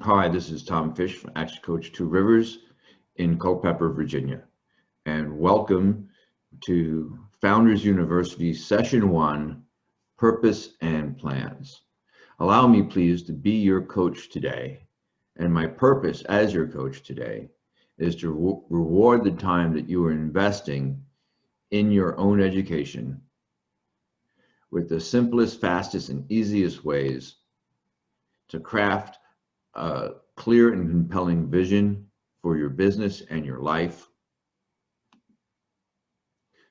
Hi, this is Tom Fish from Action Coach Two Rivers in Culpeper, Virginia, and welcome to Founders University Session 1, Purpose and Plans. Allow me, please, to be your coach today, and my purpose as your coach today is to reward the time that you are investing in your own education with the simplest, fastest, and easiest ways to craft a clear and compelling vision for your business and your life,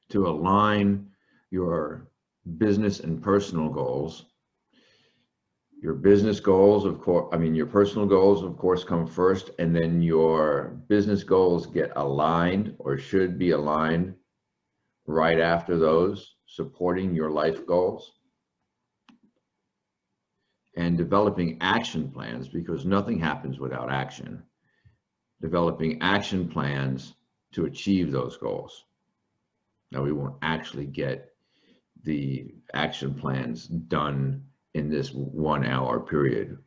to align your business and personal goals. Your business goals, of course, your personal goals, of course, come first, and then your business goals get aligned or should be aligned right after those, supporting your life goals. And developing action plans, because nothing happens without action. Developing action plans to achieve those goals. Now, we won't actually get the action plans done in this 1 hour period,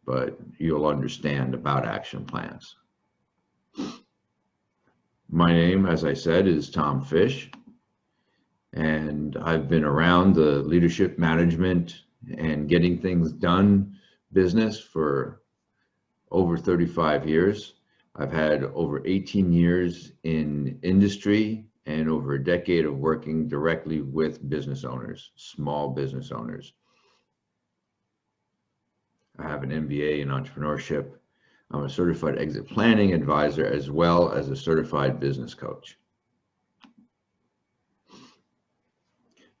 but you'll understand about action plans. My name, as I said, is Tom Fish, and I've been around the leadership management and getting things done business for over 35 years. I've had over 18 years in industry and over a decade of working directly with business owners, small business owners. I have an MBA in entrepreneurship. I'm a certified exit planning advisor as well as a certified business coach.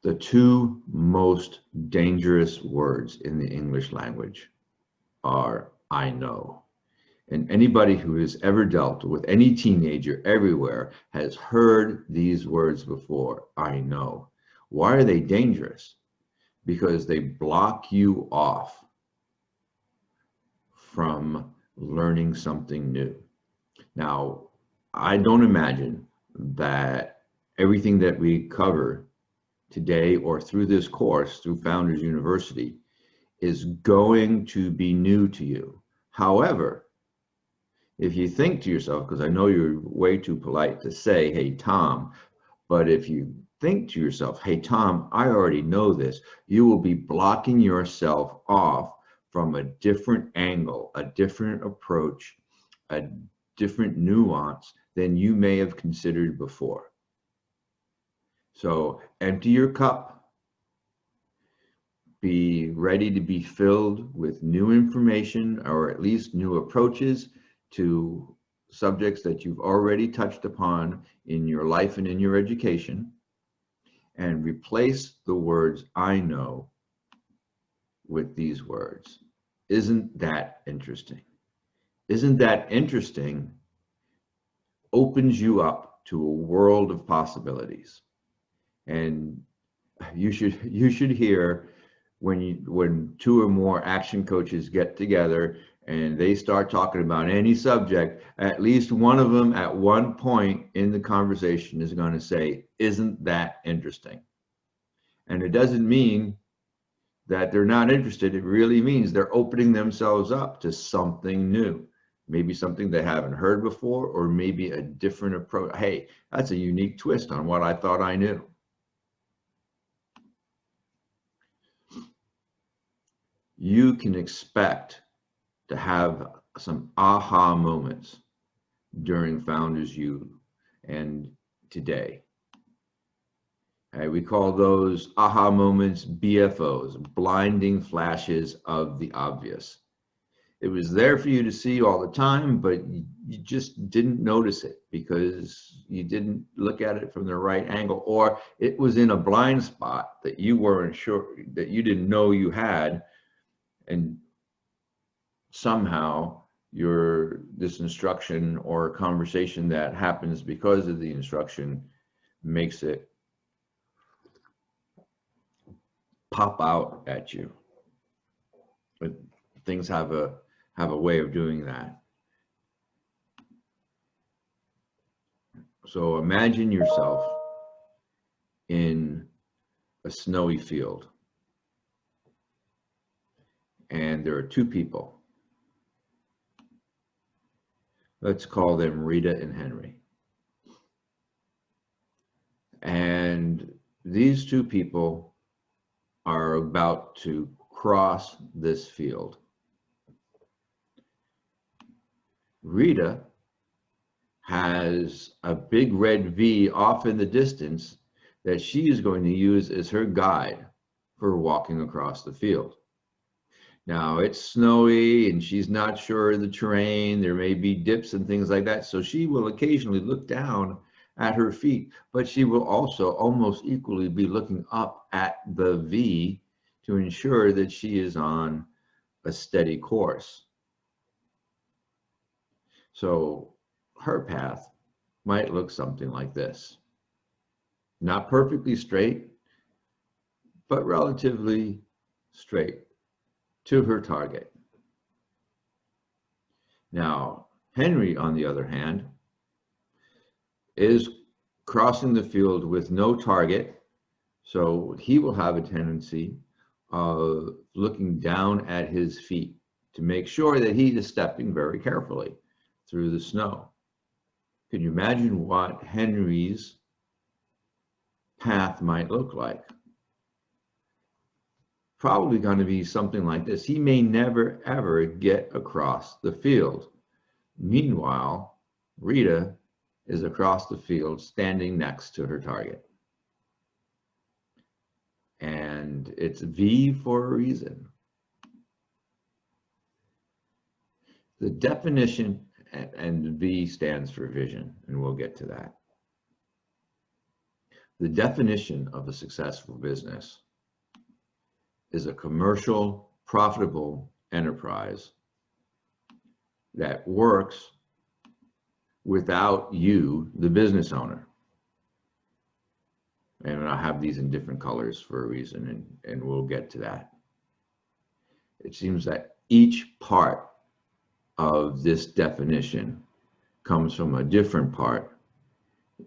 The two most dangerous words in the English language are "I know." And anybody who has ever dealt with any teenager everywhere has heard these words before, "I know." Why are they dangerous? Because they block you off from learning something new. Now, I don't imagine that everything that we cover today or through this course, through Founders University, is going to be new to you. However, if you think to yourself, because I know you're way too polite to say, "Hey, Tom," but if you think to yourself, "Hey, Tom, I already know this," you will be blocking yourself off from a different angle, a different approach, a different nuance than you may have considered before. So empty your cup, be ready to be filled with new information or at least new approaches to subjects that you've already touched upon in your life and in your education, and replace the words "I know" with these words. Isn't that interesting? Isn't that interesting? Opens you up to a world of possibilities. And you should hear when two or more action coaches get together and they start talking about any subject, at least one of them at one point in the conversation is going to say, "Isn't that interesting?" And it doesn't mean that they're not interested. It really means they're opening themselves up to something new, maybe something they haven't heard before, or maybe a different approach. Hey, that's a unique twist on what I thought I knew. You can expect to have some aha moments during Founders U and today. We call those aha moments BFOs, blinding flashes of the obvious. It was there for you to see all the time, but you just didn't notice it because you didn't look at it from the right angle, or it was in a blind spot that you weren't sure, that you didn't know you had, and somehow this instruction or conversation that happens because of the instruction makes it pop out at you. But things have a way of doing that. So imagine yourself in a snowy field, and there are two people. Let's call them Rita and Henry. And these two people are about to cross this field. Rita has a big red V off in the distance that she is going to use as her guide for walking across the field. Now it's snowy and she's not sure of the terrain. There may be dips and things like that. So she will occasionally look down at her feet, but she will also almost equally be looking up at the V to ensure that she is on a steady course. So her path might look something like this. Not perfectly straight, but relatively straight to her target. Now, Henry, on the other hand, is crossing the field with no target, so he will have a tendency of looking down at his feet to make sure that he is stepping very carefully through the snow. Can you imagine what Henry's path might look like? Probably going to be something like this. He may never ever get across the field. Meanwhile, Rita is across the field standing next to her target. And it's V for a reason. The definition, and V stands for vision, and we'll get to that. The definition of a successful business is a commercial, profitable enterprise that works without you, the business owner. And I have these in different colors for a reason, and we'll get to that. It seems that each part of this definition comes from a different part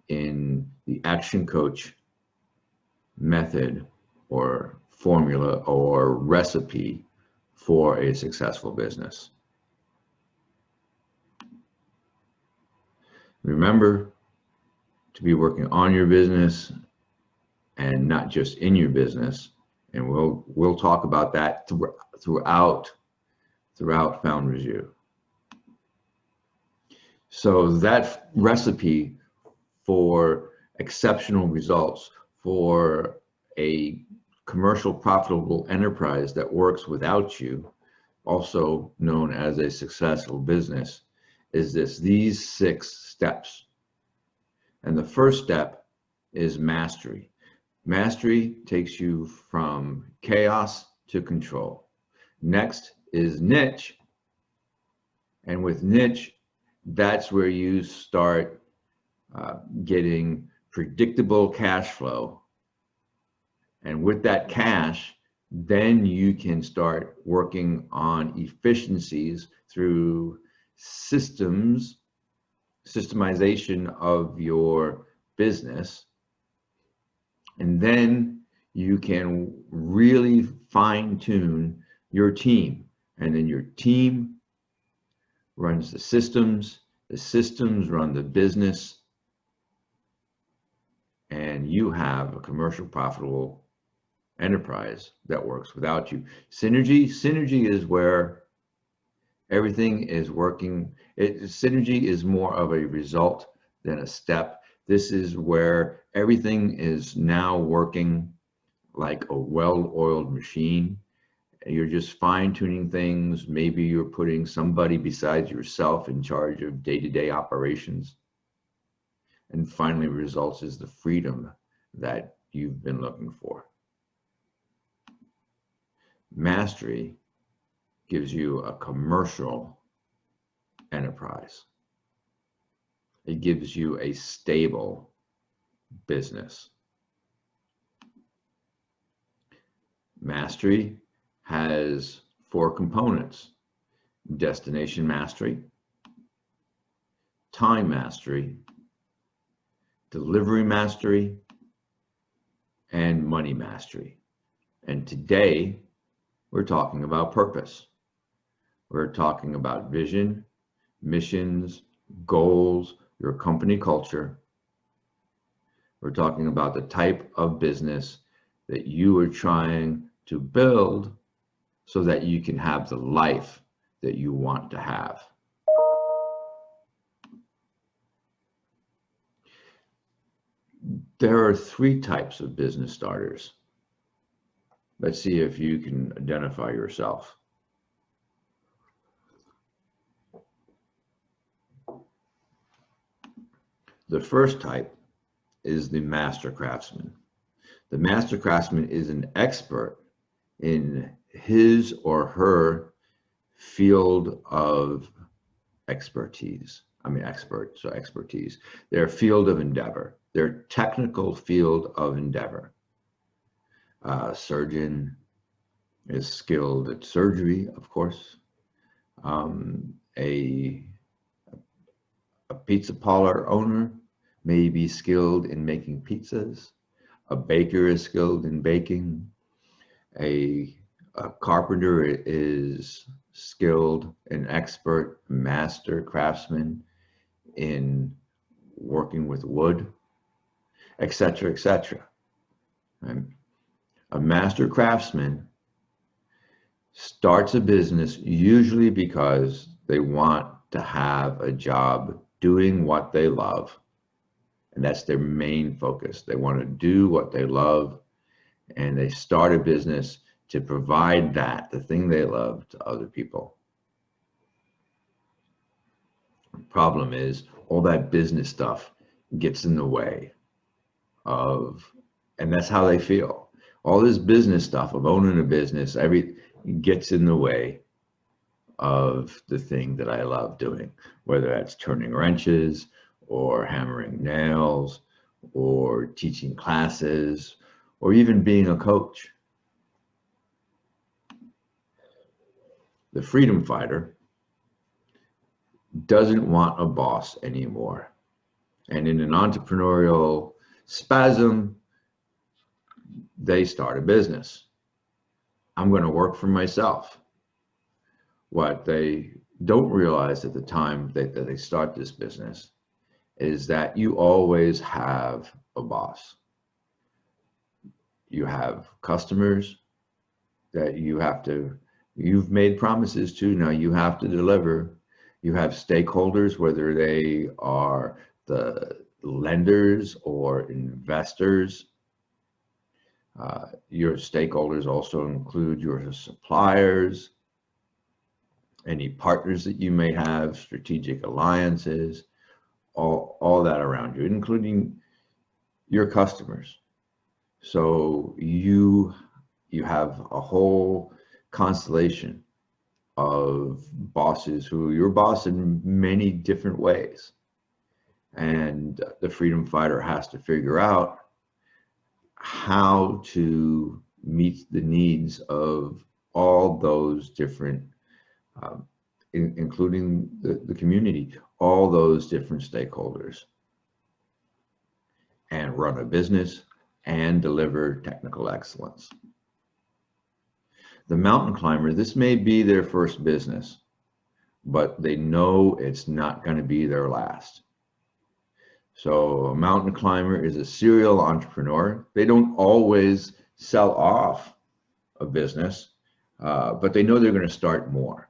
in the action coach method or formula or recipe for a successful business. Remember to be working on your business and not just in your business, and we'll talk about that throughout Founders U. So that recipe for exceptional results, for a commercial profitable enterprise that works without you, also known as a successful business, is these 6 steps. And the first step is mastery. Mastery takes you from chaos to control. Next is niche. And with niche, that's where you start getting predictable cash flow. And with that cash, then you can start working on efficiencies through systemization of your business. And then you can really fine tune your team. And then your team runs the systems run the business, and you have a commercial profitable enterprise that works without you. Synergy is where everything is working. Synergy is more of a result than a step. This is where everything is now working like a well-oiled machine. You're just fine-tuning things. Maybe you're putting somebody besides yourself in charge of day-to-day operations. And finally, results is the freedom that you've been looking for. Mastery gives you a commercial enterprise. It gives you a stable business. Mastery has 4 components: destination mastery, time mastery, delivery mastery, and money mastery. And today, we're talking about purpose. We're talking about vision, missions, goals, your company culture. We're talking about the type of business that you are trying to build so that you can have the life that you want to have. There are three types of business starters. Let's see if you can identify yourself. The first type is the master craftsman. The master craftsman is an expert in his or her field of expertise. Expertise. Their field of endeavor, their technical field of endeavor. A surgeon is skilled at surgery, of course. A pizza parlor owner may be skilled in making pizzas. A baker is skilled in baking. A carpenter is skilled and expert master craftsman in working with wood, etc., etc. A master craftsman starts a business usually because they want to have a job doing what they love, and that's their main focus. They want to do what they love, and they start a business to provide that, the thing they love, to other people. The problem is all that business stuff gets in the way of, and that's how they feel. All this business stuff of owning a business, gets in the way of the thing that I love doing, whether that's turning wrenches or hammering nails or teaching classes or even being a coach. The freedom fighter doesn't want a boss anymore. And in an entrepreneurial spasm, they start a business. I'm going to work for myself. What they don't realize at the time that they start this business is that you always have a boss. You have customers that you've made promises to, now you have to deliver. You have stakeholders, whether they are the lenders or investors. Your stakeholders also include your suppliers, any partners that you may have, strategic alliances, all that around you, including your customers. So you have a whole constellation of bosses who you're boss in many different ways. And the freedom fighter has to figure out how to meet the needs of all those different, including the community, all those different stakeholders, and run a business and deliver technical excellence. The mountain climber, this may be their first business, but they know it's not going to be their last. So a mountain climber is a serial entrepreneur. They don't always sell off a business, but they know they're going to start more.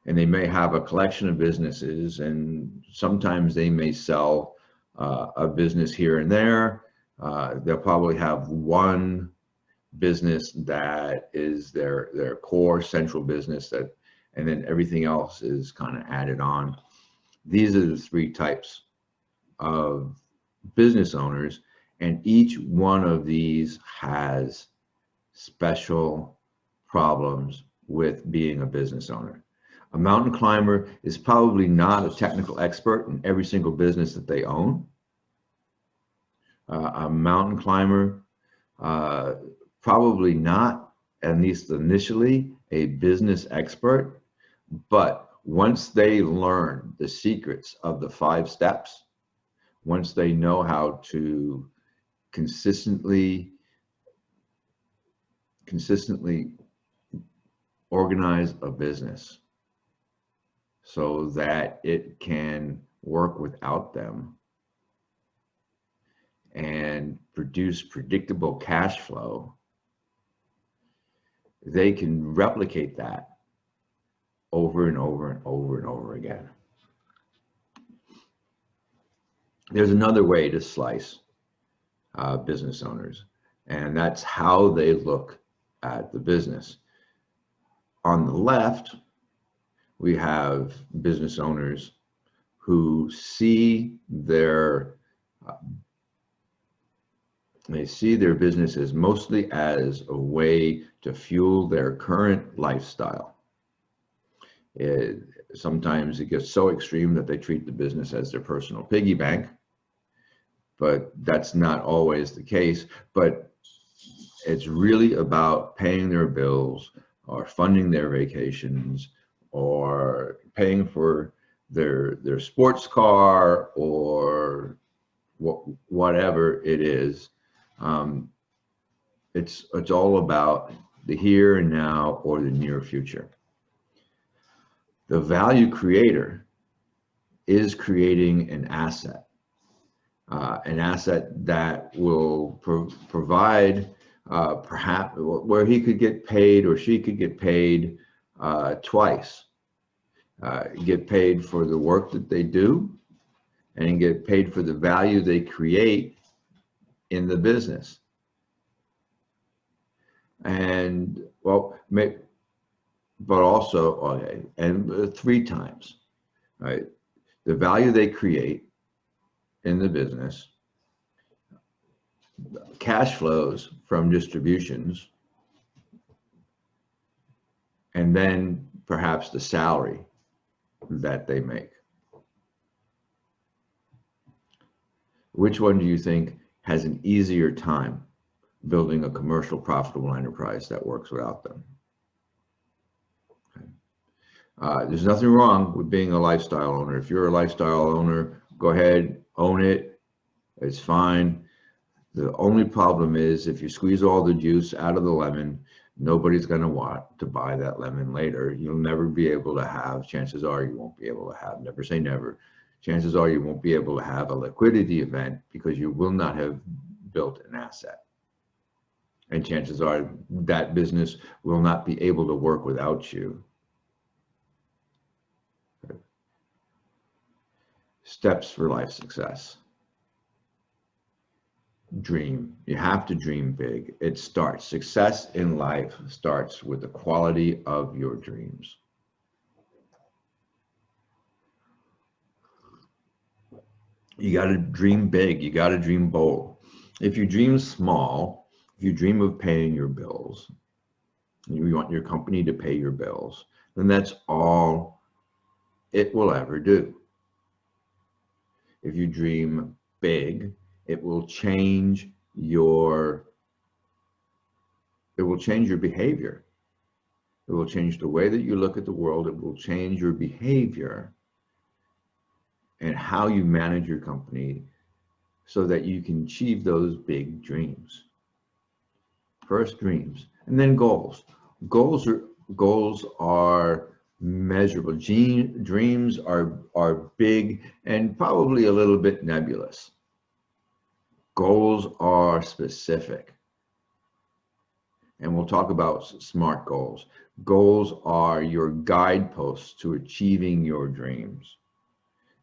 And they may have a collection of businesses, and sometimes they may sell a business here and there. They'll probably have one business that is their core central business, and then everything else is kind of added on. These are the three types of business owners, and each one of these has special problems with being a business owner. A mountain climber is probably not a technical expert in every single business that they own. A mountain climber probably not, at least initially, a business expert, but once they learn the secrets of the 5 steps, once they know how to consistently organize a business so that it can work without them and produce predictable cash flow, they can replicate that over and over and over and over again. There's another way to slice business owners, and that's how they look at the business. On the left, we have business owners who see their business as mostly as a way to fuel their current lifestyle. Sometimes it gets so extreme that they treat the business as their personal piggy bank, but that's not always the case. But it's really about paying their bills or funding their vacations or paying for their sports car or whatever it is. It's all about the here and now or the near future. The value creator is creating an asset that will provide perhaps where he could get paid or she could get paid twice. Get paid for the work that they do and get paid for the value they create in the business. And well, but also, okay, and 3 times, right? The value they create in the business, cash flows from distributions, and then perhaps the salary that they make. Which one do you think has an easier time building a commercial profitable enterprise that works without them? Okay. There's nothing wrong with being a lifestyle owner. If you're a lifestyle owner, go ahead, own it. It's fine. The only problem is if you squeeze all the juice out of the lemon, nobody's going to want to buy that lemon later. You'll never be able to have, chances are you won't be able to have, never say never, chances are you won't be able to have a liquidity event because you will not have built an asset. And chances are that business will not be able to work without you. Steps for life success. Dream. You have to dream big. It starts. Success in life starts with the quality of your dreams. You got to dream big. You got to dream bold. If you dream small, if you dream of paying your bills, you want your company to pay your bills, then that's all it will ever do. If you dream big, it will change your behavior. It will change the way that you look at the world. It will change your behavior and how you manage your company so that you can achieve those big dreams. First, dreams, and then goals. Goals are measurable. Dreams are big and probably a little bit nebulous. Goals are specific. And we'll talk about SMART goals. Goals are your guideposts to achieving your dreams.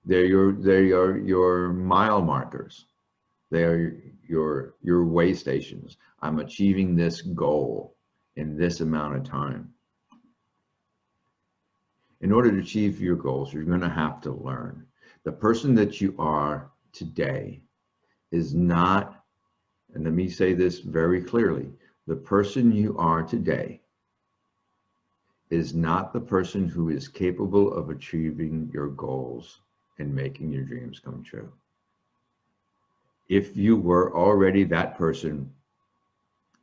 They're your mile markers. They are your way stations. I'm achieving this goal in this amount of time. In order to achieve your goals, you're going to have to learn. The person that you are today is not, and let me say this very clearly, the person you are today is not the person who is capable of achieving your goals and making your dreams come true. If you were already that person,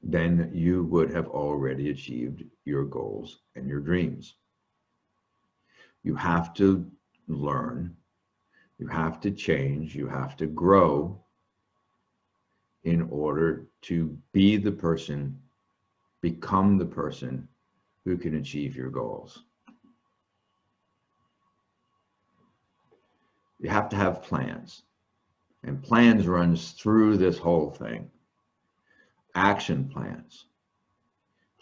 then you would have already achieved your goals and your dreams. You have to learn, you have to change, you have to grow in order to be the person, become the person who can achieve your goals. You have to have plans, and plans runs through this whole thing. Action plans.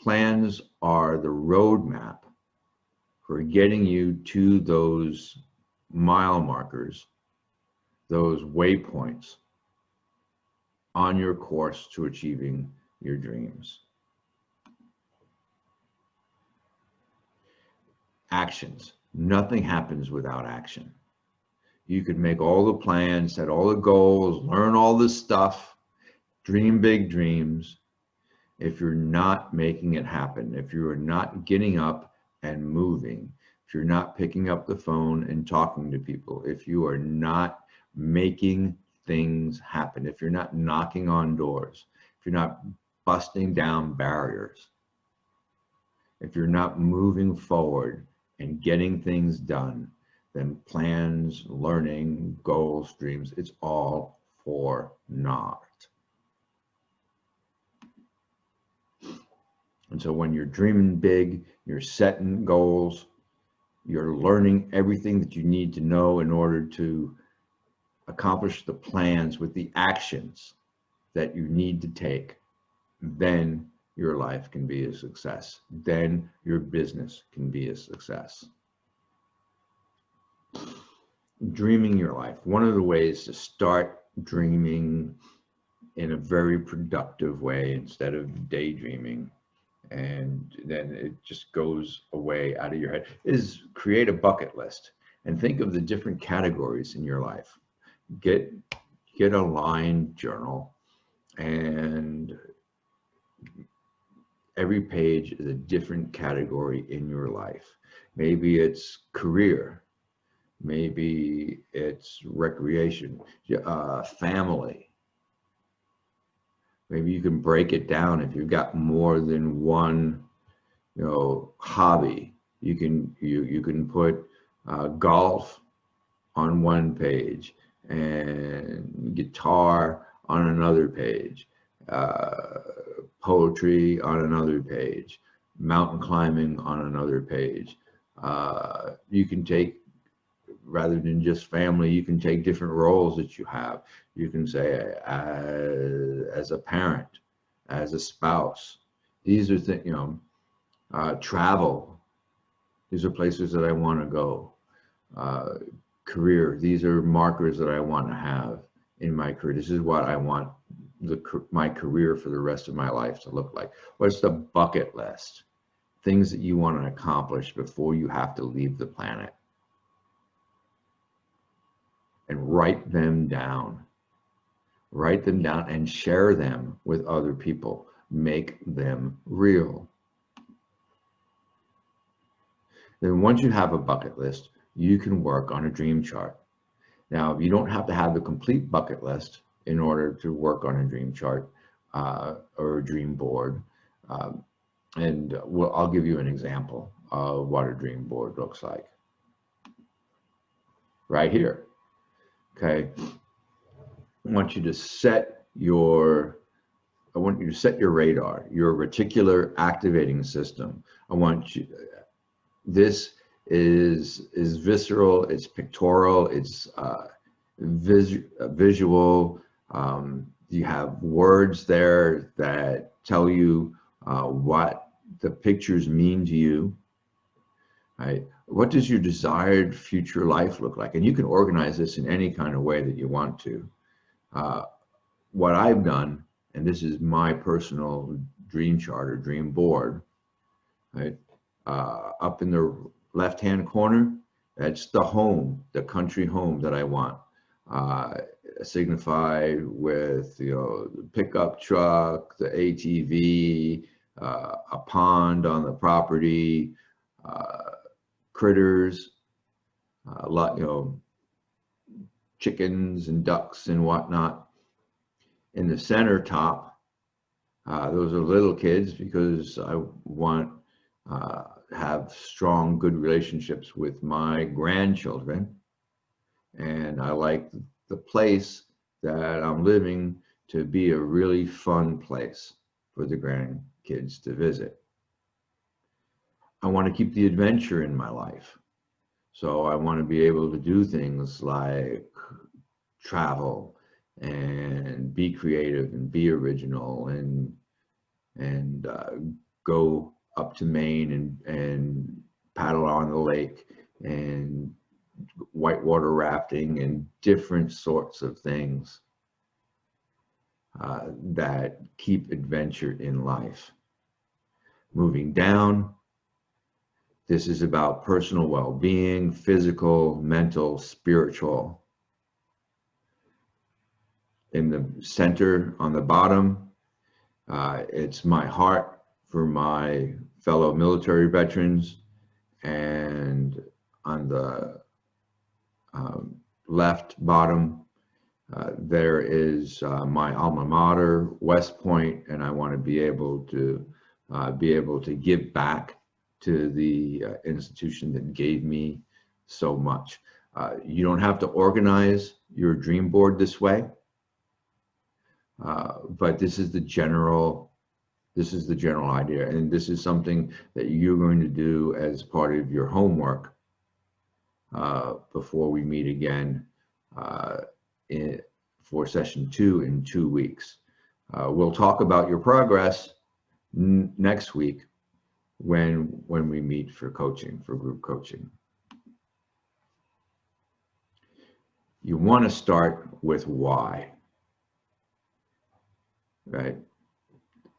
Plans are the roadmap for getting you to those mile markers, those waypoints on your course to achieving your dreams. Actions. Nothing happens without action. You could make all the plans, set all the goals, learn all this stuff, dream big dreams. If you're not making it happen, if you're not getting up and moving, if you're not picking up the phone and talking to people, if you are not making things happen, if you're not knocking on doors, if you're not busting down barriers, if you're not moving forward and getting things done, then plans, learning, goals, dreams, it's all for naught. And so when you're dreaming big, you're setting goals, you're learning everything that you need to know in order to accomplish the plans with the actions that you need to take, then your life can be a success. Then your business can be a success. Dreaming your life. One of the ways to start dreaming in a very productive way instead of daydreaming, and then it just goes away out of your head, is create a bucket list and think of the different categories in your life. Get a lined journal, and every page is a different category in your life. Maybe it's career, maybe it's recreation, family. Maybe you can break it down if you've got more than one, hobby. You can put golf on one page and guitar on another page, poetry on another page, mountain climbing on another page. You can take, rather than just family, you can take different roles that you have. You can say as a parent, as a spouse. These are things, travel. These are places that I want to go. Career. These are markers that I want to have in my career. This is what I want my career for the rest of my life to look like. What's the bucket list? Things that you want to accomplish before you have to leave the planet. And write them down. Write them down and share them with other people. Make them real. Then once you have a bucket list, you can work on a dream chart. Now, you don't have to have the complete bucket list in order to work on a dream chart or a dream board. I'll give you an example of what a dream board looks like. Right here. Okay. I want you to set your radar, your reticular activating system. I want you, this is visceral, it's pictorial, it's visual. You have words there that tell you what the pictures mean to you. Right? What does your desired future life look like? And you can organize this in any kind of way that you want to. What I've done, and this is my personal dream chart or dream board, right? Up in the left-hand corner, that's the home, the country home that I want, signified with the pickup truck, the ATV, a pond on the property, critters, a lot, chickens and ducks and whatnot. In the center top, those are little kids, because I want have strong, good relationships with my grandchildren. And I like the place that I'm living to be a really fun place for the grandkids to visit. I want to keep the adventure in my life. So I want to be able to do things like travel and be creative and be original and go up to Maine and paddle on the lake and whitewater rafting and different sorts of things that keep adventure in life. Moving down, this is about personal well-being, physical, mental, spiritual. In the center on the bottom, it's my heart for my fellow military veterans, and on the left bottom, there is my alma mater, West Point, and I want to be able to give back to the institution that gave me so much. You don't have to organize your dream board this way, but this is the general idea, and this is something that you're going to do as part of your homework before we meet again for session 2 in 2 weeks. We'll talk about your progress next week when we meet for coaching, for group coaching. You want to start with why, right?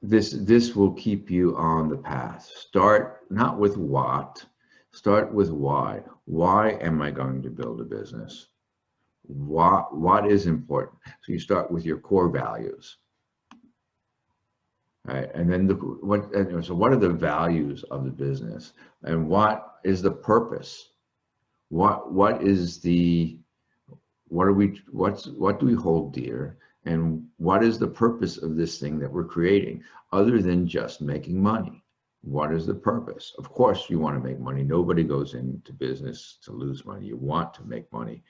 This will keep you on the path. Start not with what, start with why. Why am I going to build a business? What is important? So you start with your core values, right? And then so what are the values of the business, and what is the purpose? What do we hold dear, and what is the purpose of this thing that we're creating, other than just making money? What is the purpose? Of course you want to make money. Nobody goes into business to lose money. You want to make money.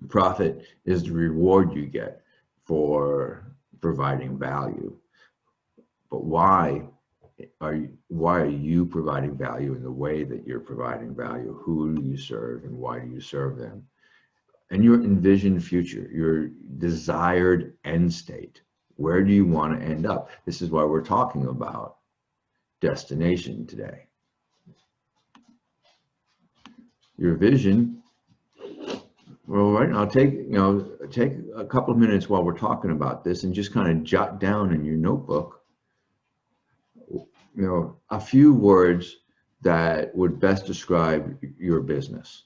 Profit is the reward you get for providing value. But why are you providing value in the way that you're providing value? Who do you serve, and why do you serve them? And your envisioned future, your desired end state. Where do you want to end up? This is why we're talking about destination today. Your vision. Well, right now, take a couple of minutes while we're talking about this and just kind of jot down in your notebook, a few words that would best describe your business.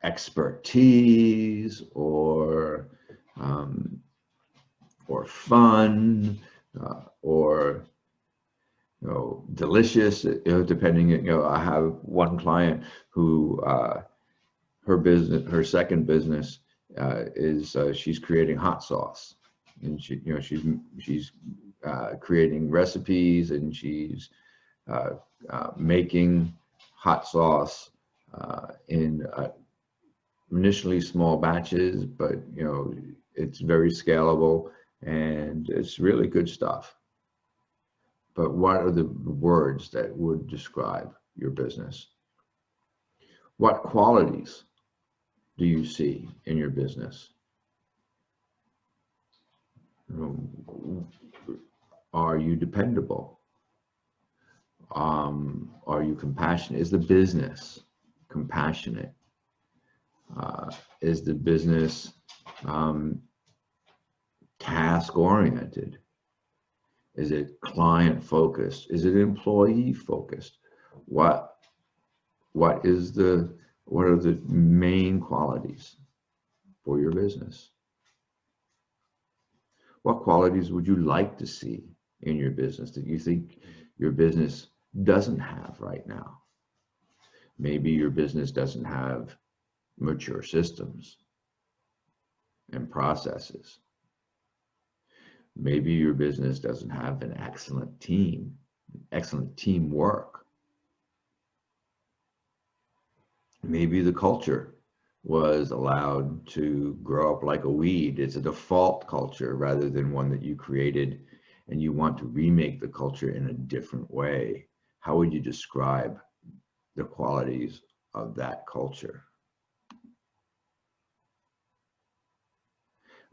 Expertise or fun or delicious, depending. I have one client who her second business is she's creating hot sauce, and she's creating recipes, and she's making hot sauce in initially small batches, but it's very scalable and it's really good stuff. But what are the words that would describe your business? What qualities do you see in your business? Are you dependable? Are you compassionate? Is the business compassionate? Is the business task oriented? Is it client focused? Is it employee focused? What are the main qualities for your business? What qualities would you like to see in your business that you think your business doesn't have right now? Maybe your business doesn't have mature systems and processes. Maybe your business doesn't have an excellent teamwork. Maybe the culture was allowed to grow up like a weed. It's a default culture rather than one that you created, and you want to remake the culture in a different way. How would you describe the qualities of that culture?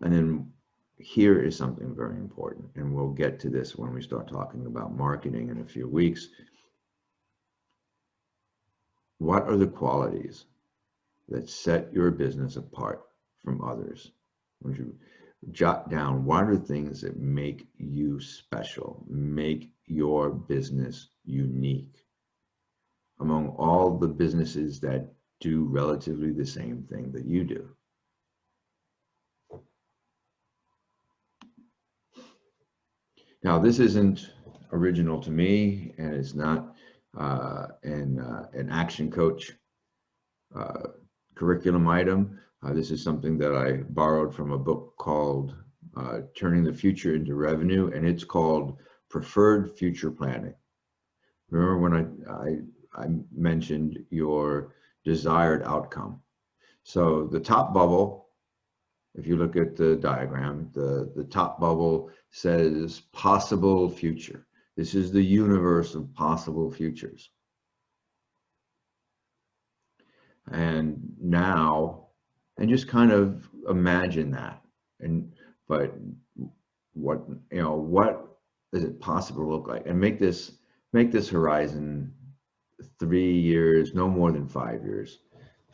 And then here is something very important, and we'll get to this when we start talking about marketing in a few weeks. What are the qualities that set your business apart from others? Would you jot down what are things that make you special, make your business unique among all the businesses that do relatively the same thing that you do? Now, this isn't original to me, and it's not an action coach curriculum item. This is something that I borrowed from a book called Turning the Future into Revenue, and it's called Preferred Future Planning. Remember when I mentioned your desired outcome? So the top bubble, if you look at the diagram, the top bubble says possible future. This is the universe of possible futures. And now, and just kind of imagine that. But what is it possible to look like? And make this horizon 3 years, no more than 5 years.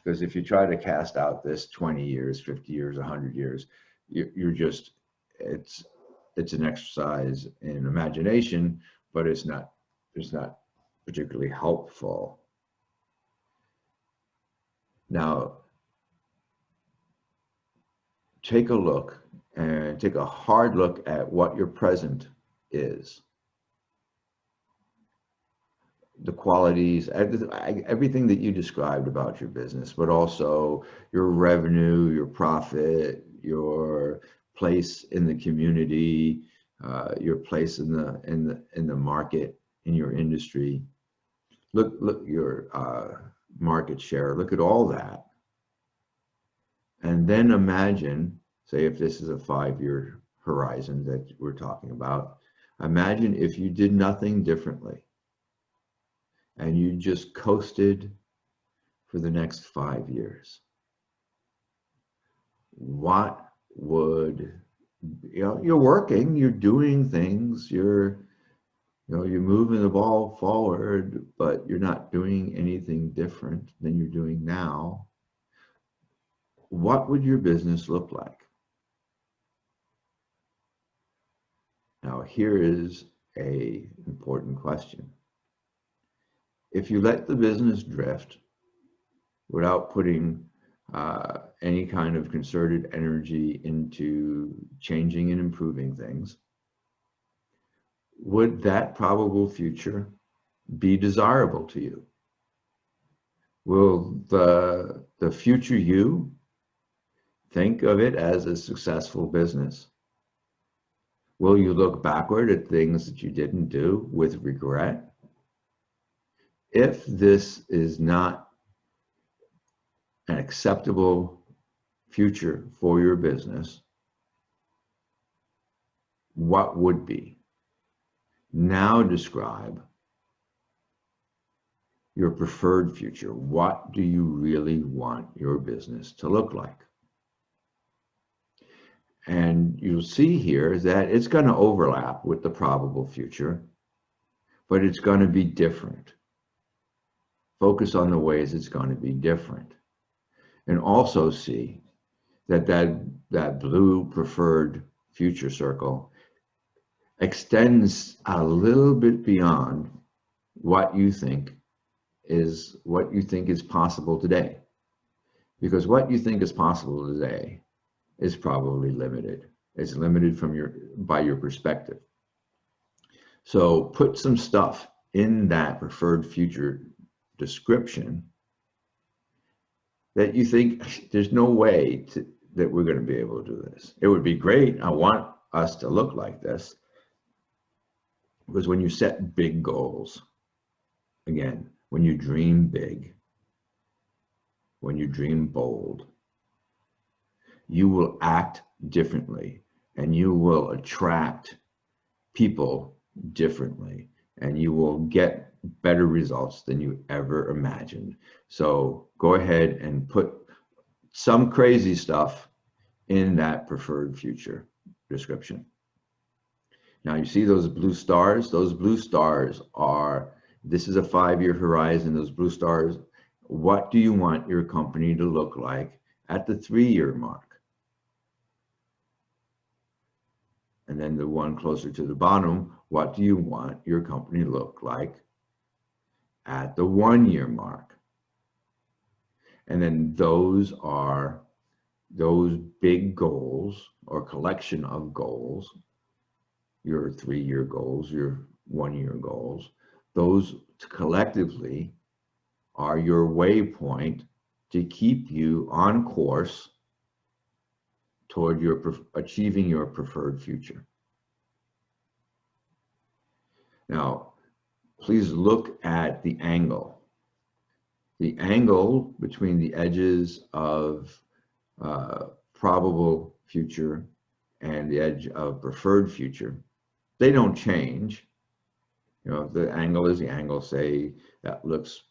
Because if you try to cast out this 20 years, 50 years, 100 years, you're just, it's an exercise in imagination, but it's not particularly helpful. Now, take a look and take a hard look at what your present is. The qualities, everything that you described about your business, but also your revenue, your profit, your place in the community, your place in the market, in your industry. Look your market share. Look at all that, and then imagine, say, if this is a 5-year horizon that we're talking about, imagine if you did nothing differently and you just coasted for the next 5 years. What would, you're working, you're doing things, you're moving the ball forward, but you're not doing anything different than you're doing now. What would your business look like? Now, here is an important question. If you let the business drift without putting any kind of concerted energy into changing and improving things, would that probable future be desirable to you? Will the future you think of it as a successful business? Will you look backward at things that you didn't do with regret? If this is not an acceptable future for your business, what would be? Now describe your preferred future. What do you really want your business to look like? And you'll see here that it's going to overlap with the probable future, but it's going to be different. Focus on the ways it's going to be different. And also see that blue preferred future circle extends a little bit beyond what you think is possible today. Because what you think is possible today is probably limited. It's limited by your perspective. So put some stuff in that preferred future description that you think there's no way that we're going to be able to do this. It would be great. I want us to look like this. Because when you set big goals, again, when you dream big, when you dream bold. You will act differently, and you will attract people differently, and you will get better results than you ever imagined. So go ahead and put some crazy stuff in that preferred future description. Now you see those blue stars? Those blue stars are, this is a 5-year horizon. Those blue stars, what do you want your company to look like at the 3-year mark? And then the one closer to the bottom, what do you want your company to look like at the 1-year mark? And then those are those big goals or collection of goals, your 3-year goals, your 1-year goals. Those collectively are your waypoint to keep you on course toward achieving your preferred future. Now, please look at the angle. The angle between the edges of probable future and the edge of preferred future, they don't change. You know, if the angle is the angle, say that looks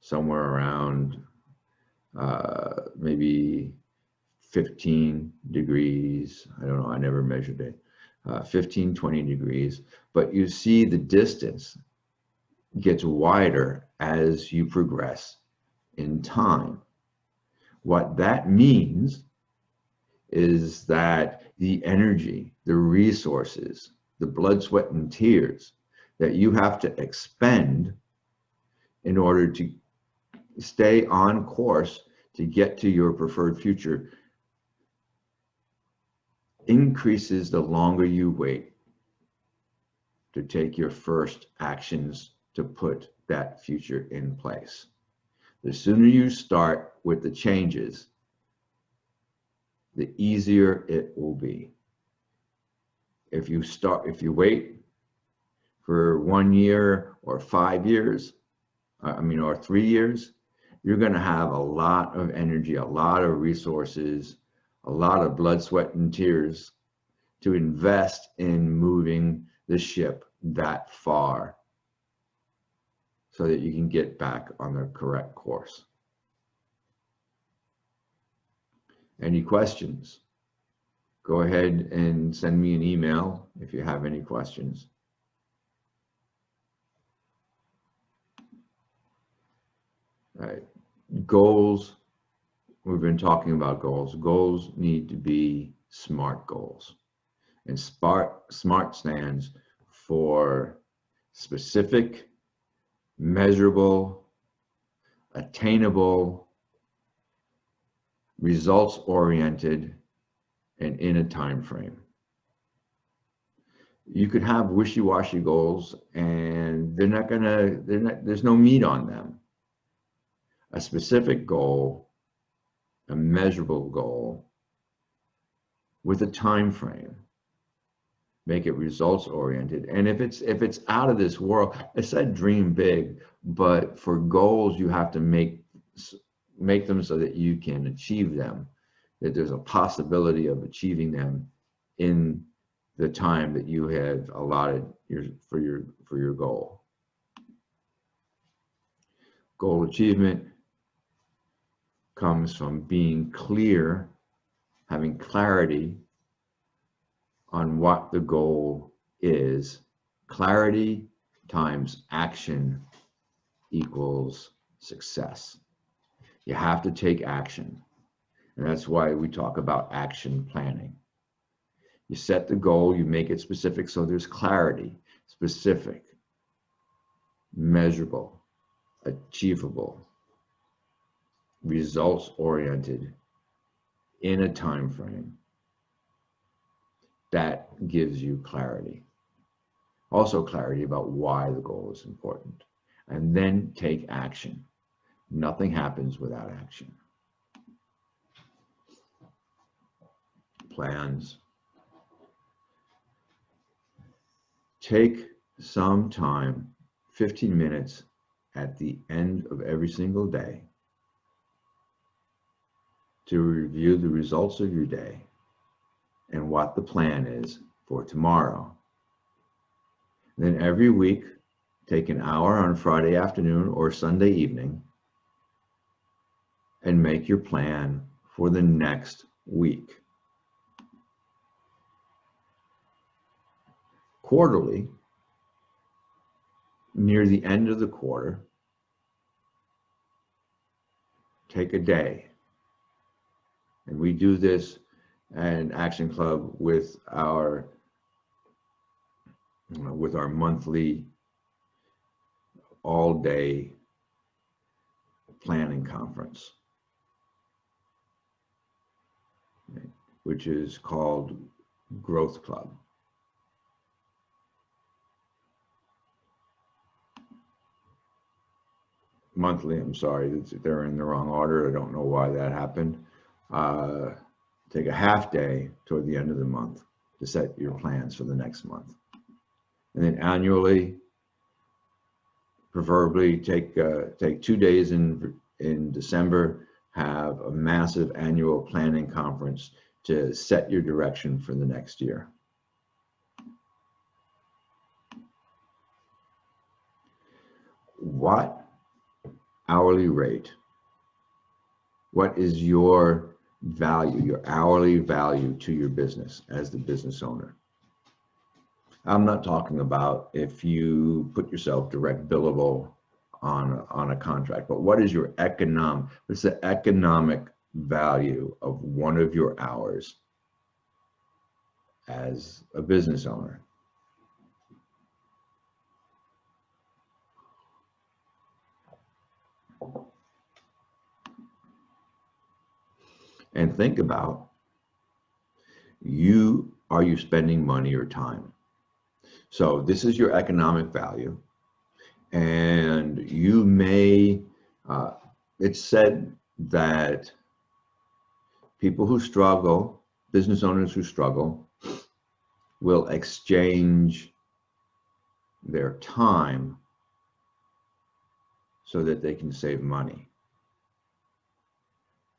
somewhere around maybe 15 degrees. I don't know, I never measured it. 15, 20 degrees, but you see the distance gets wider as you progress in time. What that means is that the energy, the resources, the blood, sweat, and tears that you have to expend in order to stay on course to get to your preferred future increases the longer you wait to take your first actions to put that future in place. The sooner you start with the changes, the easier it will be. If you wait for 1 year or 5 years, or 3 years, you're going to have a lot of energy, a lot of resources, a lot of blood, sweat, and tears to invest in moving the ship that far so that you can get back on the correct course. Any questions? Go ahead and send me an email if you have any questions. All right. Goals. We've been talking about goals. Goals need to be SMART goals. And SMART stands for specific, measurable, attainable, results-oriented, and in a time frame. You could have wishy-washy goals and there's no meat on them. A specific goal, a measurable goal with a time frame. Make it results oriented. And if it's out of this world, I said dream big, but for goals you have to make them so that you can achieve them, that there's a possibility of achieving them in the time that you have allotted for your goal. Goal achievement comes from being clear, having clarity on what the goal is. Clarity times action equals success. You have to take action. And that's why we talk about action planning. You set the goal, you make it specific so there's clarity, specific, measurable, achievable, results oriented, in a time frame. That gives you clarity. Also clarity about why the goal is important. And then take action. Nothing happens without action. Plans. Take some time, 15 minutes at the end of every single day, to review the results of your day and what the plan is for tomorrow. Then every week, take an hour on Friday afternoon or Sunday evening and make your plan for the next week. Quarterly, near the end of the quarter, take a day. And we do this at Action Club with our monthly all-day planning conference, which is called Growth Club. Monthly, I'm sorry, they're in the wrong order. I don't know why that happened. Take a half day toward the end of the month to set your plans for the next month. And then annually, preferably take 2 days in December, have a massive annual planning conference to set your direction for the next year. What hourly rate? What is your value, your hourly value to your business as the business owner? I'm not talking about if you put yourself direct billable on a contract, but what's the economic value of one of your hours as a business owner? And think about, are you spending money or time? So this is your economic value, and you may, it's said that people who struggle, business owners who struggle, will exchange their time so that they can save money.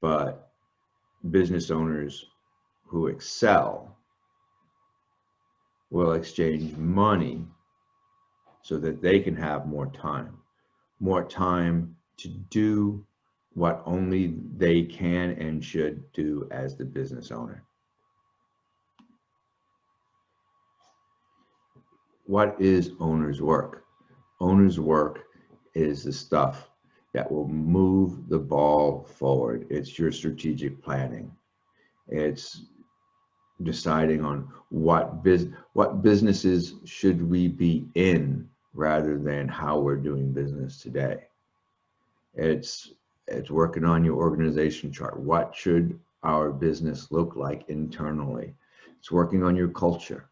But business owners who excel will exchange money so that they can have more time to do what only they can and should do as the business owner. What is owner's work? Owner's work is the stuff that will move the ball forward. It's your strategic planning. It's deciding on what businesses should we be in rather than how we're doing business today. It's working on your organization chart. What should our business look like internally? It's working on your culture.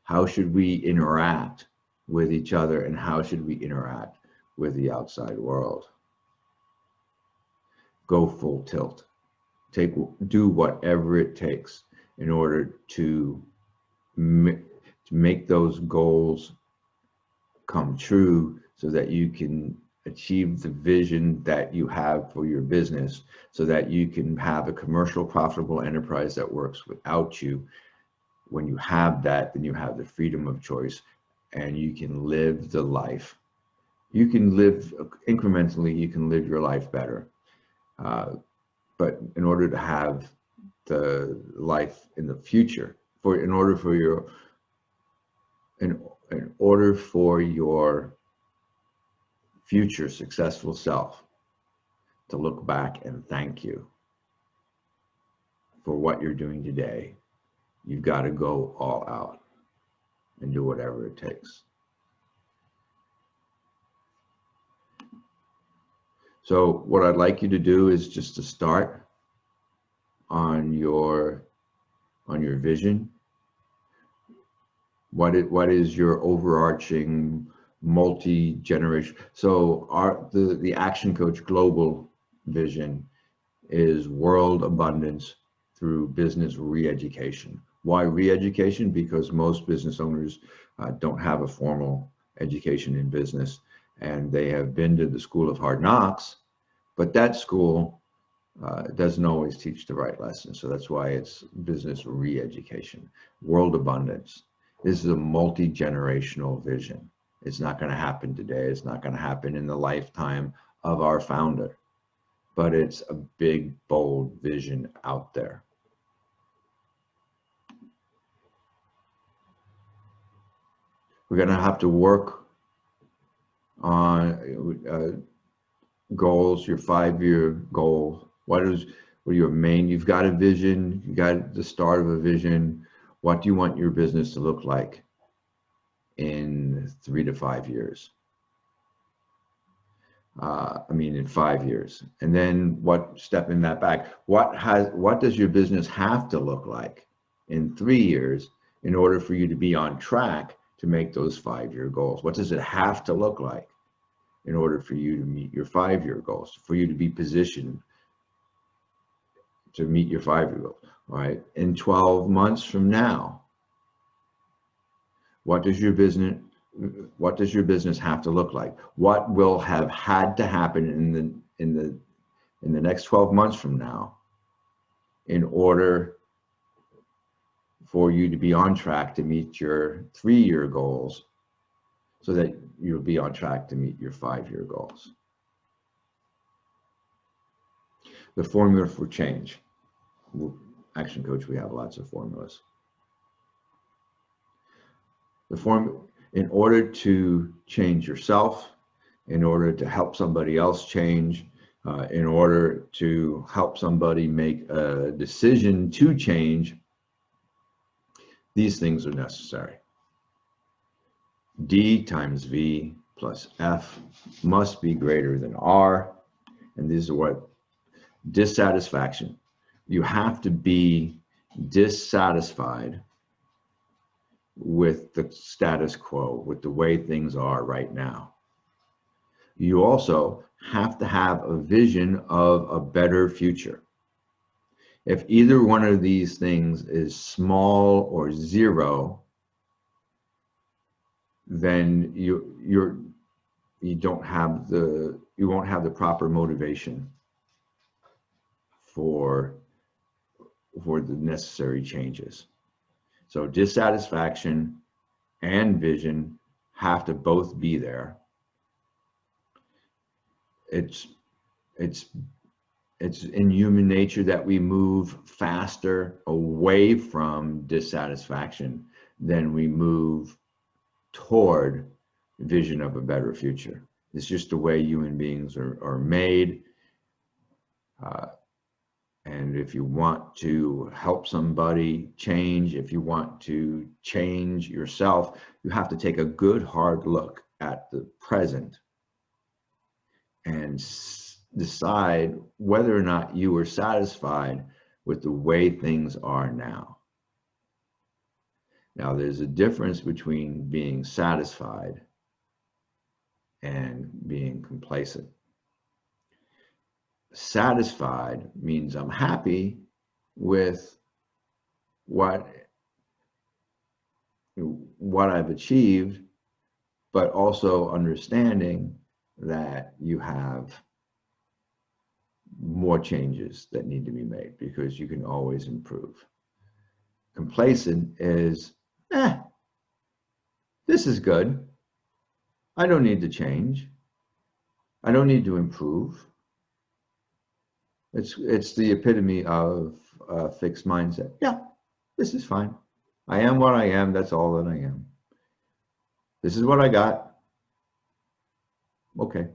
How should we interact with each other, and how should we interact with the outside world? Go full tilt. Do whatever it takes in order to make those goals come true so that you can achieve the vision that you have for your business, so that you can have a commercial, profitable enterprise that works without you. When you have that, then you have the freedom of choice, and you can live the life. You can live incrementally, you can live your life better. But in order to have the life in the future, in order for your future successful self to look back and thank you for what you're doing today, you've got to go all out and do whatever it takes. So what I'd like you to do is just to start on your vision. What is your overarching multi-generation? So the Action Coach Global vision is world abundance through business re-education. Why re-education? Because most business owners don't have a formal education in business, and they have been to the school of hard knocks, but that school It doesn't always teach the right lesson. So that's why it's business re-education. World abundance. This is a multi-generational vision. It's not going to happen today. It's not going to happen in the lifetime of our founder, but it's a big, bold vision out there. We're going to have to work on goals, your 5-year goal. What are your main, you've got a vision, you got the start of a vision. What do you want your business to look like in 3 to 5 years? In 5 years. And then stepping that back, what does your business have to look like in 3 years in order for you to be on track to make those 5-year goals? What does it have to look like in order for you to meet your 5-year goals, for you to be positioned to meet your 5-year goals? All right, in 12 months from now, what does your business have to look like? What will have had to happen in the next 12 months from now in order for you to be on track to meet your 3-year goals, so that you'll be on track to meet your 5-year goals? The formula for change. Action Coach, we have lots of formulas. In order to change yourself, in order to help somebody else change, in order to help somebody make a decision to change, these things are necessary. D times V plus F must be greater than R. And these are what dissatisfaction. You have to be dissatisfied with the status quo, with the way things are right now. You also have to have a vision of a better future. If either one of these things is small or zero, then you won't have the proper motivation for the necessary changes. So dissatisfaction and vision have to both be there. It's in human nature that we move faster away from dissatisfaction than we move toward vision of a better future. It's just the way human beings are made. And if you want to help somebody change, if you want to change yourself, you have to take a good hard look at the present and decide whether or not you are satisfied with the way things are now. Now, there's a difference between being satisfied and being complacent. Satisfied means I'm happy with what I've achieved, but also understanding that you have more changes that need to be made, because you can always improve. Complacent is, this is good. I don't need to change. I don't need to improve. It's the epitome of a fixed mindset. Yeah, this is fine. I am what I am. That's all that I am. This is what I got. Okay.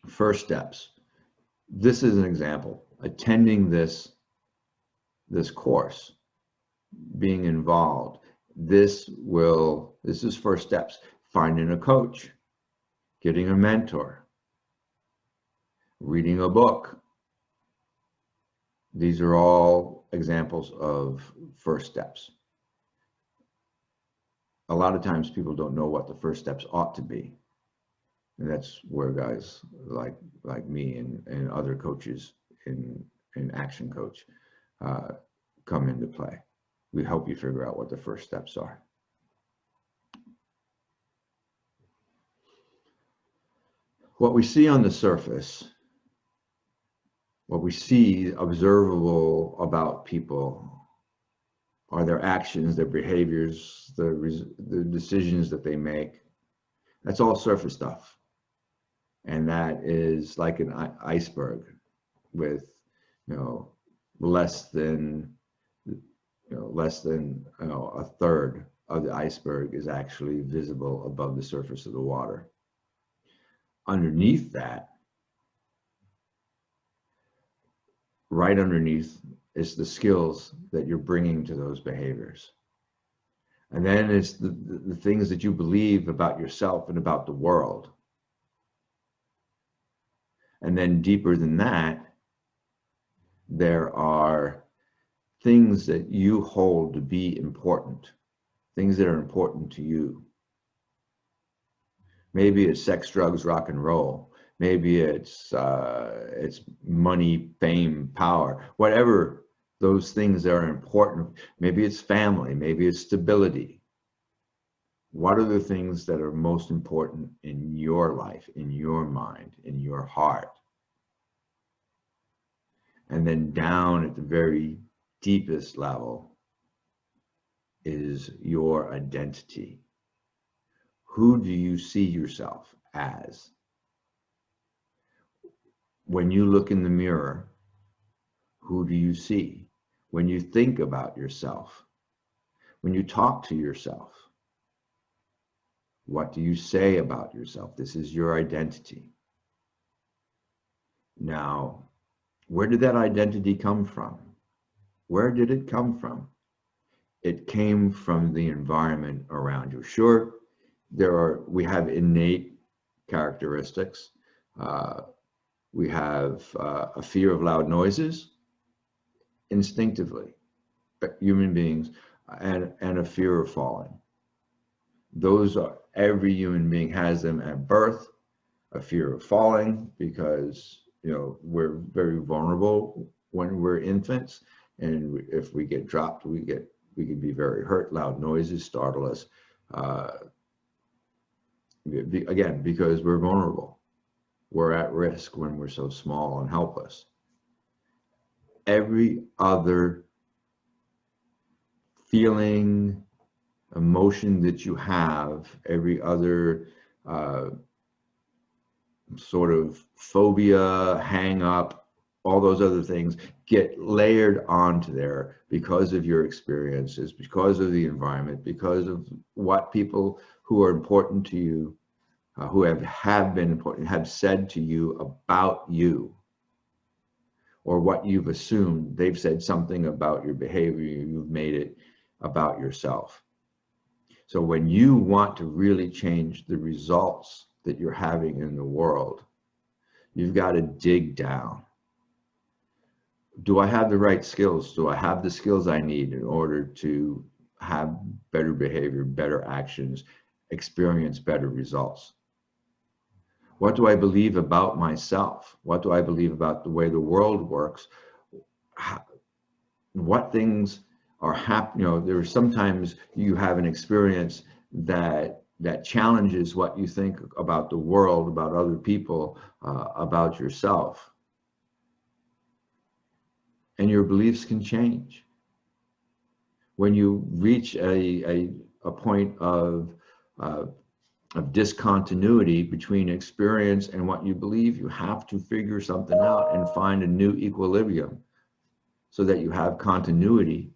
First steps. This is an example. Attending this course, being involved. This is first steps. Finding a coach, getting a mentor, reading a book. These are all examples of first steps. A lot of times people don't know what the first steps ought to be. And that's where guys like me and other coaches in Action Coach come into play. We help you figure out what the first steps are. What we see on the surface What we see observable about people are their actions, their behaviors, the decisions that they make. That's all surface stuff. And that is like an iceberg with, you know, less than, a third of the iceberg is actually visible above the surface of the water. Underneath that, right underneath, is the skills that you're bringing to those behaviors. And then it's the things that you believe about yourself and about the world. And then deeper than that, there are things that you hold to be important, things that are important to you. Maybe it's sex, drugs, rock and roll. Maybe it's money, fame, power, whatever those things are important. Maybe it's family, maybe it's stability. What are the things that are most important in your life, in your mind, in your heart? And then down at the very deepest level is your identity. Who do you see yourself as? When you look in the mirror, who do you see? When you think about yourself, when you talk to yourself, what do you say about yourself? This is your identity. Now, where did that identity come from? Where did it come from? It came from the environment around you. Sure, we have innate characteristics. We have a fear of loud noises instinctively, human beings, and a fear of falling. Those are, every human being has them at birth. A fear of falling because, we're very vulnerable when we're infants, and if we get dropped, we can be very hurt. Loud noises startle us. Again, because we're vulnerable. We're at risk when we're so small and helpless. Every other feeling, emotion that you have, every other sort of phobia, hang up, all those other things get layered onto there because of your experiences, because of the environment, because of what people who are important to you, who have been important, have said to you about you, or what you've assumed. They've said something about your behavior, you've made it about yourself. So when you want to really change the results that you're having in the world, you've got to dig down. Do I have the right skills? Do I have the skills I need in order to have better behavior, better actions, experience better results? What do I believe about myself? What do I believe about the way the world works? What things are happening? There are sometimes you have an experience that challenges what you think about the world, about other people, about yourself. And your beliefs can change. When you reach a point of discontinuity between experience and what you believe, you have to figure something out and find a new equilibrium so that you have continuity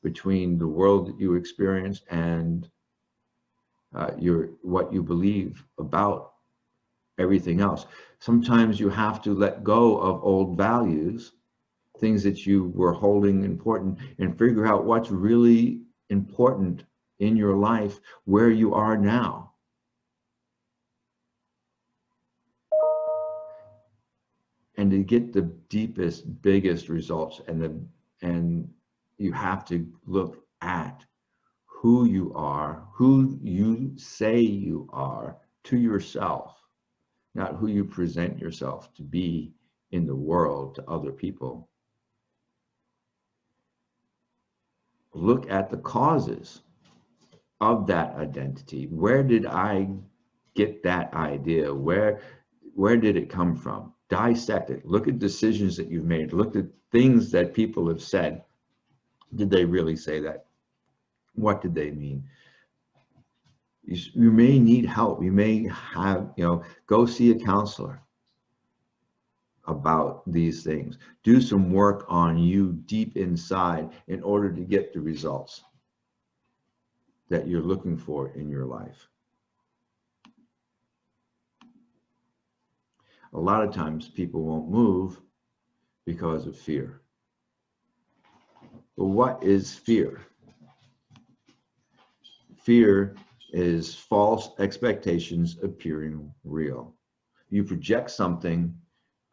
between the world that you experience and what you believe about everything else. Sometimes you have to let go of old values, things that you were holding important, and figure out what's really important in your life where you are now. And to get the deepest, biggest results, and you have to look at who you are, who you say you are to yourself, not who you present yourself to be in the world to other people. Look at the causes of that identity. Where did I get that idea? Where did it come from? Dissect it. Look at decisions that you've made. Look at things that people have said. Did they really say that? What did they mean? You may need help. You may have, go see a counselor about these things. Do some work on you deep inside in order to get the results that you're looking for in your life. A lot of times people won't move because of fear. But what is fear? Fear is false expectations appearing real. You project something,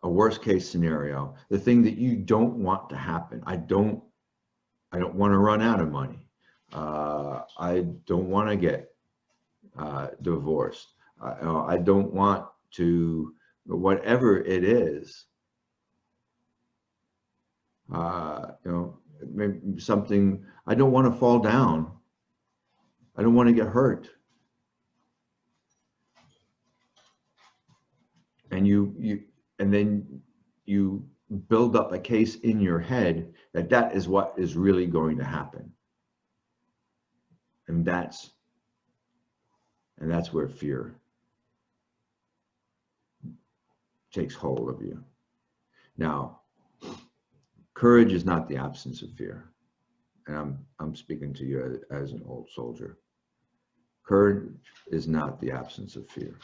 a worst case scenario, the thing that you don't want to happen. I don't want to run out of money. I don't want to get divorced. I don't want to, whatever it is, maybe something, I don't want to fall down. I don't want to get hurt. And then you build up a case in your head that is what is really going to happen. And that's where fear takes hold of you. Now, courage is not the absence of fear. And I'm speaking to you as an old soldier. Courage is not the absence of fear.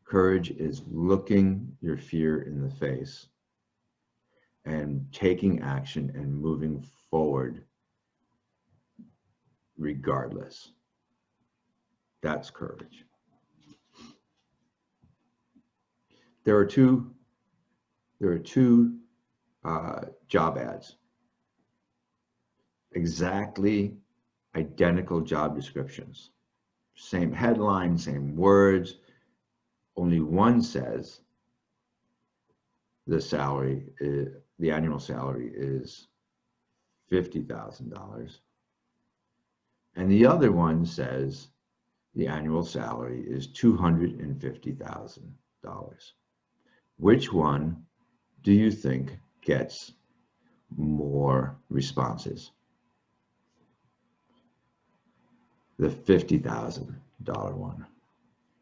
Courage is looking your fear in the face and taking action and moving forward regardless. That's courage. There are two job ads, exactly identical job descriptions, same headline, same words. Only one says the annual salary is $50,000, and the other one says the annual salary is $250,000. Which one do you think gets more responses? The $50,000 one.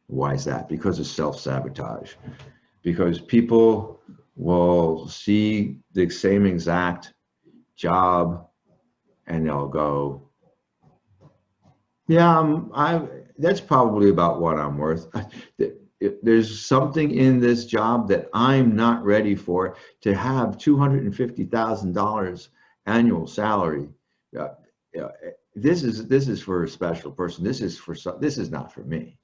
Why is that? Because of self-sabotage. Because people will see the same exact job and they'll go, yeah, that's probably about what I'm worth. There's something in this job that I'm not ready for. To have $250,000 annual salary. This is for a special person. This is not for me.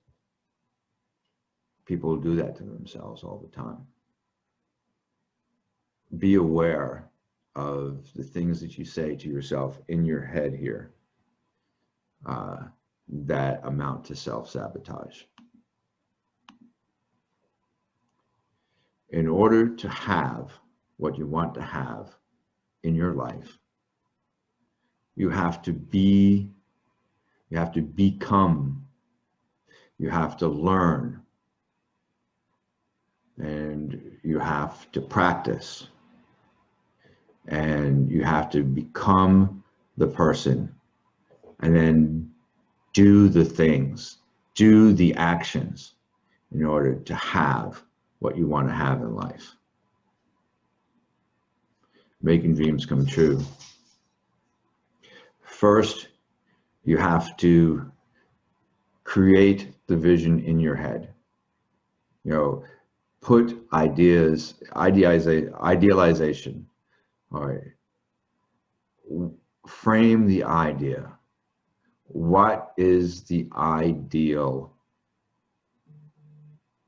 People do that to themselves all the time. Be aware of the things that you say to yourself in your head here that amount to self-sabotage. In order to have what you want to have in your life, you have to be, you have to become, you have to learn, and you have to practice, and you have to become the person, and then do the things, do the actions in order to have what you want to have in life. Making dreams come true. First, you have to create the vision in your head. Put idealization. All right. Frame the idea. What is the ideal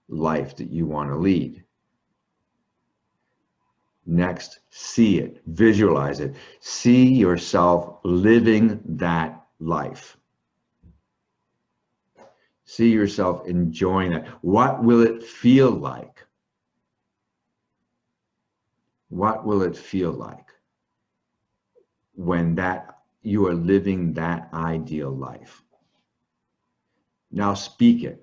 life that you want to lead? Next, see it, visualize it. See yourself living that life. See yourself enjoying that. What will it feel like? What will it feel like when you are living that ideal life? Now speak it.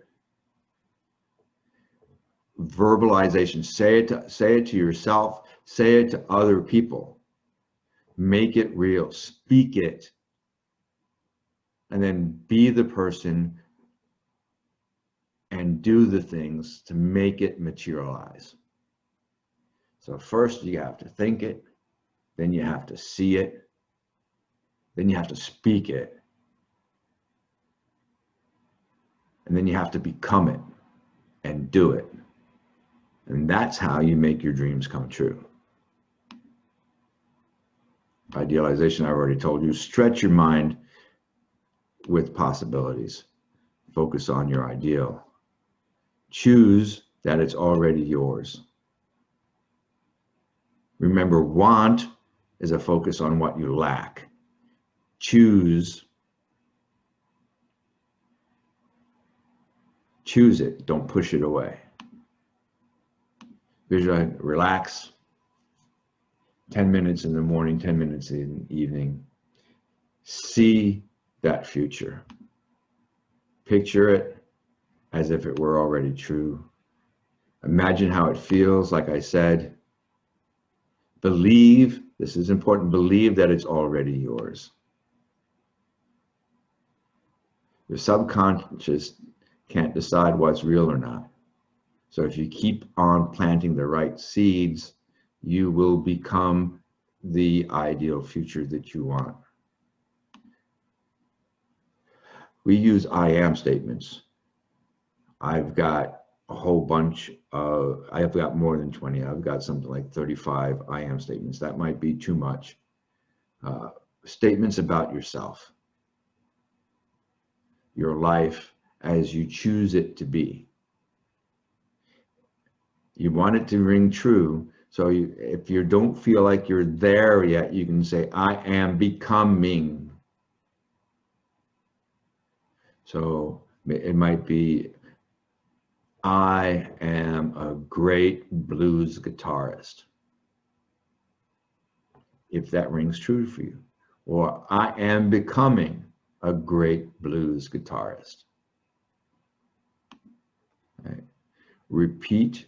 verbalization. Say it to yourself, say it to other people. Make it real, speak it, and then be the person and do the things to make it materialize. So first you have to think it, then you have to see it, then you have to speak it, and then you have to become it and do it. And that's how you make your dreams come true. Idealization, I've already told you. Stretch your mind with possibilities. Focus on your ideal. Choose that it's already yours. Remember, want is a focus on what you lack. Choose it, don't push it away. Visualize, relax. 10 minutes in the morning, 10 minutes in the evening. See that future. Picture it as if it were already true. Imagine how it feels, like I said. Believe, this is important, believe that it's already yours. Your subconscious can't decide what's real or not. So if you keep on planting the right seeds, you will become the ideal future that you want. We use I am statements. I've got a whole bunch of, I've got more than 20. I've got something like 35 I am statements. That might be too much. Statements about yourself, your life as you choose it to be. You want it to ring true. So if you don't feel like you're there yet, you can say, I am becoming. So it might be, I am a great blues guitarist, if that rings true for you. Or I am becoming a great blues guitarist. Right. Repeat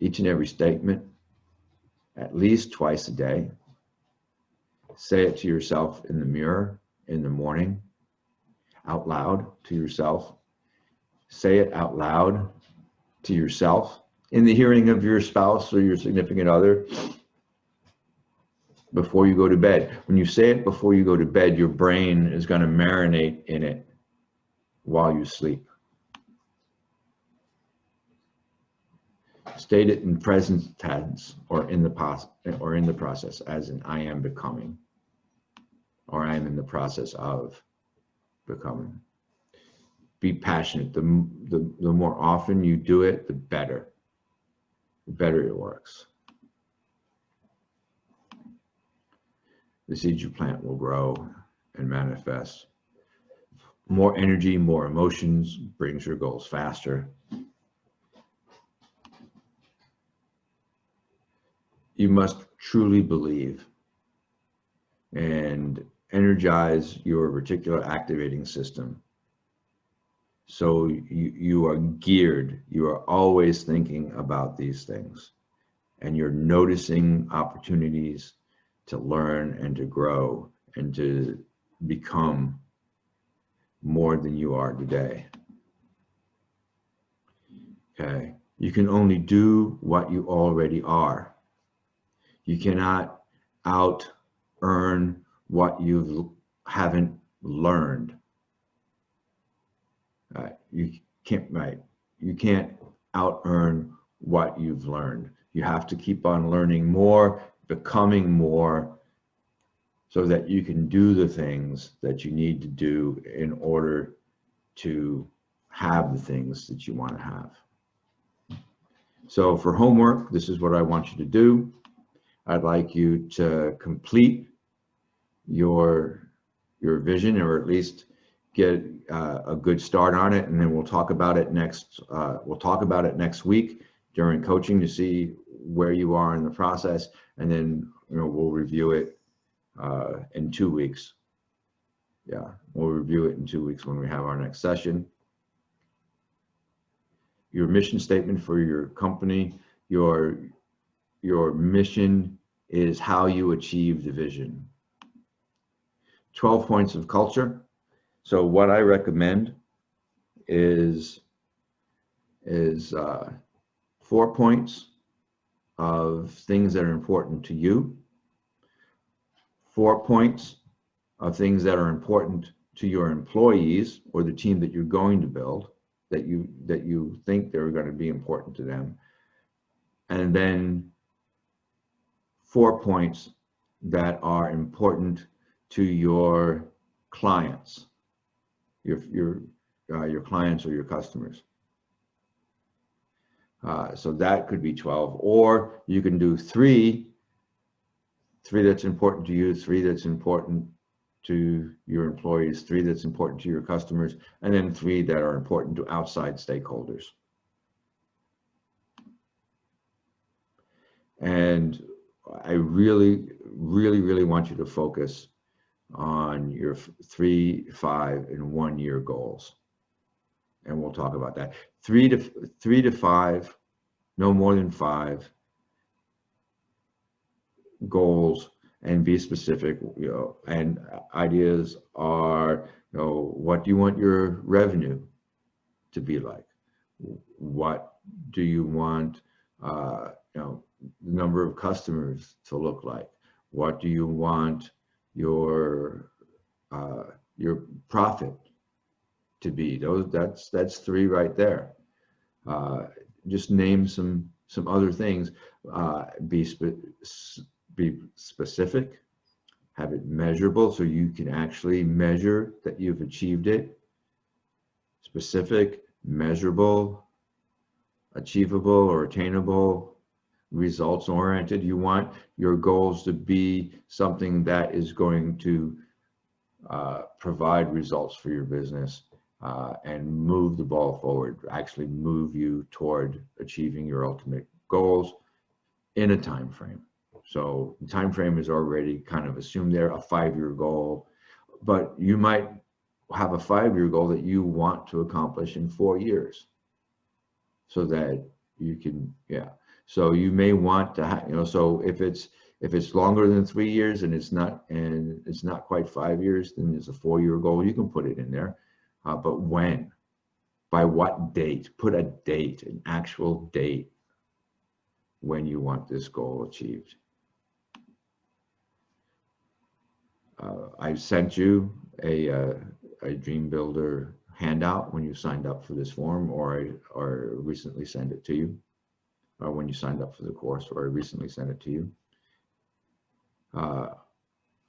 each and every statement at least twice a day. Say it to yourself in the mirror in the morning, out loud to yourself. Say it out loud to yourself in the hearing of your spouse or your significant other before you go to bed. When you say it before you go to bed, your brain is going to marinate in it while you sleep. State it in present tense or in the process, as in I am becoming, or I am in the process of becoming. Be passionate. The more often you do it, the better it works. The seeds you plant will grow and manifest. More energy, more emotions brings your goals faster. You must truly believe and energize your reticular activating system. So you are geared, you are always thinking about these things, and you're noticing opportunities to learn and to grow and to become more than you are today. Okay, you can only do what you already are. You cannot out-earn what you haven't learned. You can't out-earn what you've learned. You have to keep on learning more, becoming more, so that you can do the things that you need to do in order to have the things that you want to have. So for homework, this is what I want you to do. I'd like you to complete your vision, or at least get a good start on it, and then we'll talk about it next. We'll talk about it next week during coaching to see where you are in the process, and then we'll review it in 2 weeks. Yeah, we'll review it in 2 weeks when we have our next session. your mission statement for your company. Your mission is how you achieve the vision. 12 points of culture. So what I recommend is 4 points of things that are important to you, 4 points of things that are important to your employees or the team that you're going to build, that you think they're going to be important to them, and then 4 points that are important to your clients, your clients or your customers. So that could be 12, or you can do three that's important to you, 3 that's important to your employees, 3 that's important to your customers, and then 3 that are important to outside stakeholders. And I really want you to focus on your 3, 5, and 1 year goals. And we'll talk about that. 3 to 5, no more than 5 goals, and be specific. And ideas are, what do you want your revenue to be like? What do you want, the number of customers to look like? What do you want your profit to be? That's 3 right there. Just name some other things. Be specific, have it measurable so you can actually measure that you've achieved it. Specific, measurable, achievable or attainable, results oriented. You want your goals to be something that is going to provide results for your business and move the ball forward, actually move you toward achieving your ultimate goals in a time frame. So the time frame is already kind of assumed there, a 5-year goal, but you might have a 5-year goal that you want to accomplish in 4 years, so that you can, So you may want to, so if it's longer than 3 years and it's not quite 5 years, then it's a 4-year goal. You can put it in there, but when, by what date? Put a date, an actual date when you want this goal achieved. I sent you a Dream Builder handout when you signed up for this form, or recently sent it to you, or when you signed up for the course, or I recently sent it to you.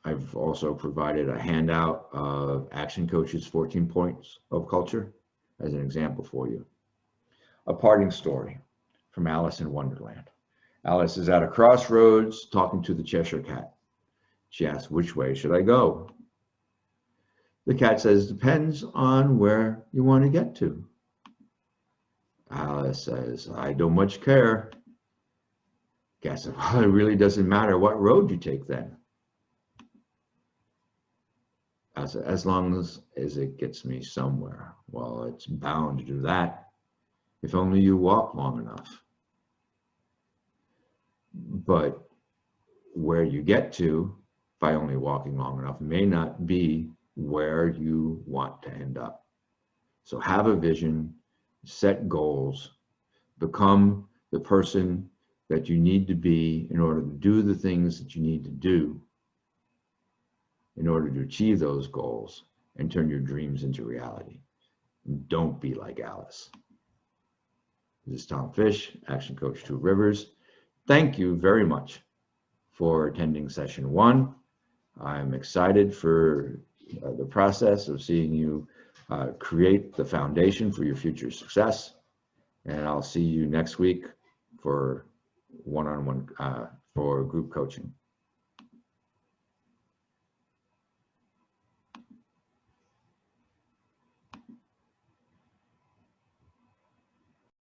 I've also provided a handout of Action Coach's 14 points of culture as an example for you. A parting story from Alice in Wonderland. Alice is at a crossroads talking to the Cheshire Cat. She asks, which way should I go? The cat says, depends on where you want to get to. Alice says, I don't much care. Cat says, well, it really doesn't matter what road you take then. As long as it gets me somewhere. Well, it's bound to do that if only you walk long enough. But where you get to by only walking long enough may not be where you want to end up. So have a vision, set goals, become the person that you need to be in order to do the things that you need to do in order to achieve those goals and turn your dreams into reality. And don't be like Alice. This is Tom Fish, Action Coach 2 Rivers. Thank you very much for attending session 1. I'm excited for the process of seeing you create the foundation for your future success. And I'll see you next week for one-on-one, for group coaching.